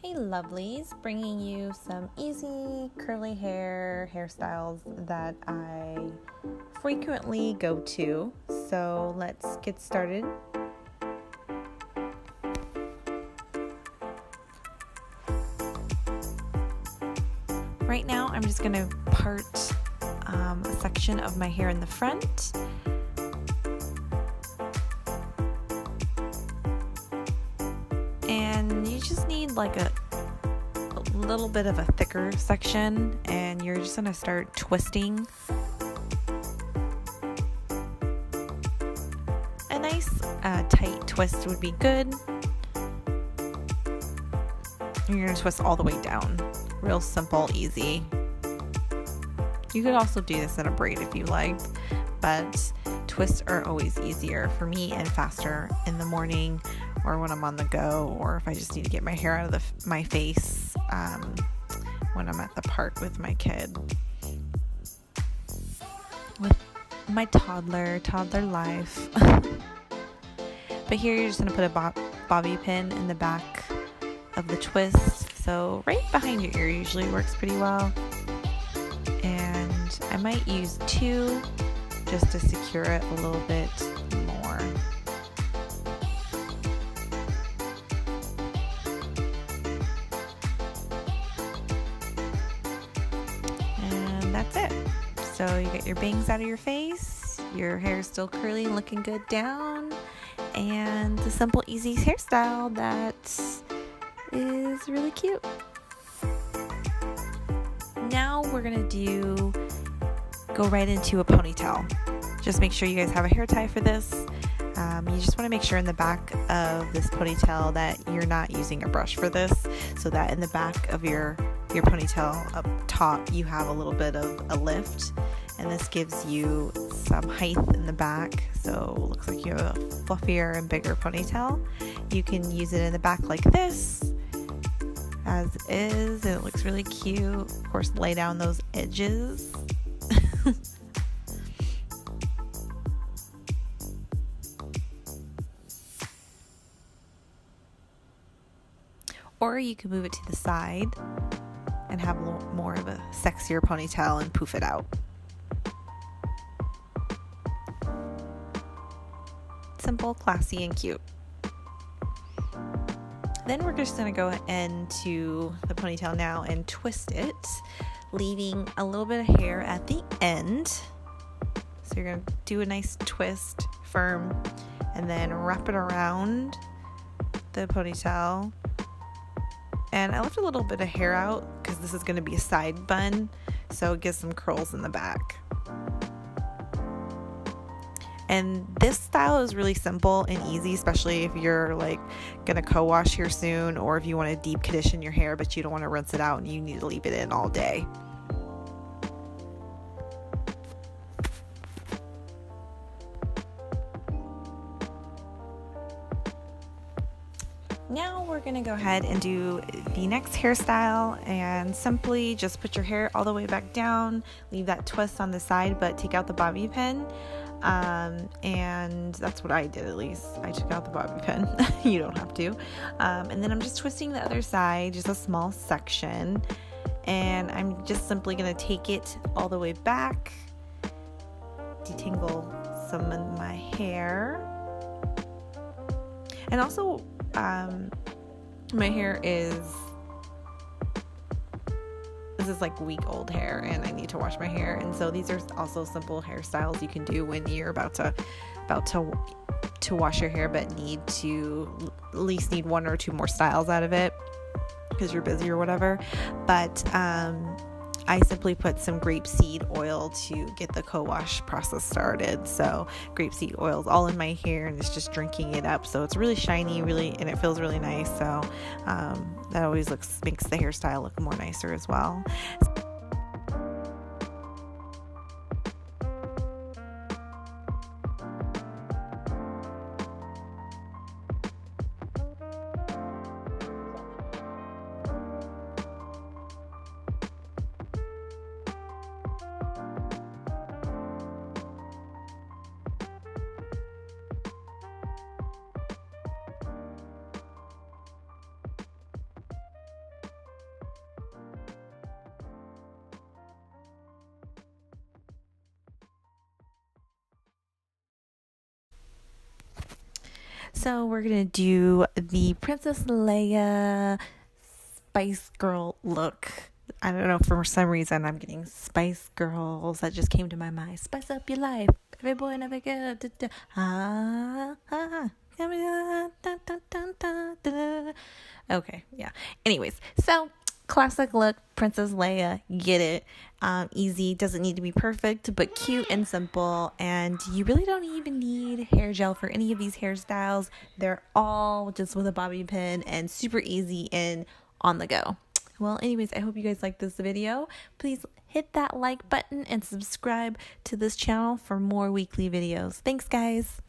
Hey lovelies, bringing you some easy curly hairstyles that I frequently go to. So let's get started. Right now I'm just going to part a section of my hair in the front. And you just need like a little bit of a thicker section, and you're just going to start twisting. A nice tight twist would be good. You're going to twist all the way down. Real simple, easy. You could also do this in a braid if you liked, but twists are always easier for me and faster in the morning or when I'm on the go, or if I just need to get my hair out of my face when I'm at the park with my kid. With my toddler life. But here you're just going to put a bobby pin in the back of the twist. So right behind your ear usually works pretty well. And I might use 2 just to secure it a little bit more. And that's it. So you get your bangs out of your face, your hair is still curly and looking good down, and a simple, easy hairstyle that is really cute. Now we're gonna go right into a ponytail. Just make sure you guys have a hair tie for this. You just want to make sure in the back of this ponytail that you're not using a brush for this, so that in the back of your ponytail up top you have a little bit of a lift, and this gives you some height in the back, so it looks like you have a fluffier and bigger ponytail. You can use it in the back like this as is, and it looks really cute. Of course, lay down those edges. Or you can move it to the side and have a little more of a sexier ponytail and poof it out. Simple, classy, and cute. Then we're just going to go into the ponytail now and twist it, leaving a little bit of hair at the end. So you're going to do a nice twist, firm, and then wrap it around the ponytail. And I left a little bit of hair out because this is going to be a side bun, so it gives some curls in the back. And this style is really simple and easy, especially if you're like gonna co-wash here soon, or if you want to deep condition your hair but you don't want to rinse it out and you need to leave it in all day. Now we're gonna go ahead and do the next hairstyle, and simply just put your hair all the way back down, leave that twist on the side, but take out the bobby pin. And that's what I did, at least. I took out the bobby pin. You don't have to. And then I'm just twisting the other side, just a small section. And I'm just simply going to take it all the way back, detangle some of my hair. And also, my hair is... This is like week-old hair, and I need to wash my hair, and so these are also simple hairstyles you can do when you're about to wash your hair, but need to at least need 1 or 2 more styles out of it because you're busy or whatever. But I simply put some grapeseed oil to get the co-wash process started. So grapeseed oil is all in my hair, and it's just drinking it up, so it's really shiny, and it feels really nice. So that always makes the hairstyle look more nicer as well. So we're going to do the Princess Leia Spice Girl look. I don't know, for some reason I'm getting Spice Girls. That just came to my mind. Spice up your life. Every boy and every girl. Okay, yeah. Anyways, so classic look, Princess Leia, get it. Easy, doesn't need to be perfect, but cute and simple. And you really don't even need hair gel for any of these hairstyles. They're all just with a bobby pin and super easy and on the go. Well, anyways, I hope you guys liked this video. Please hit that like button and subscribe to this channel for more weekly videos. Thanks, guys.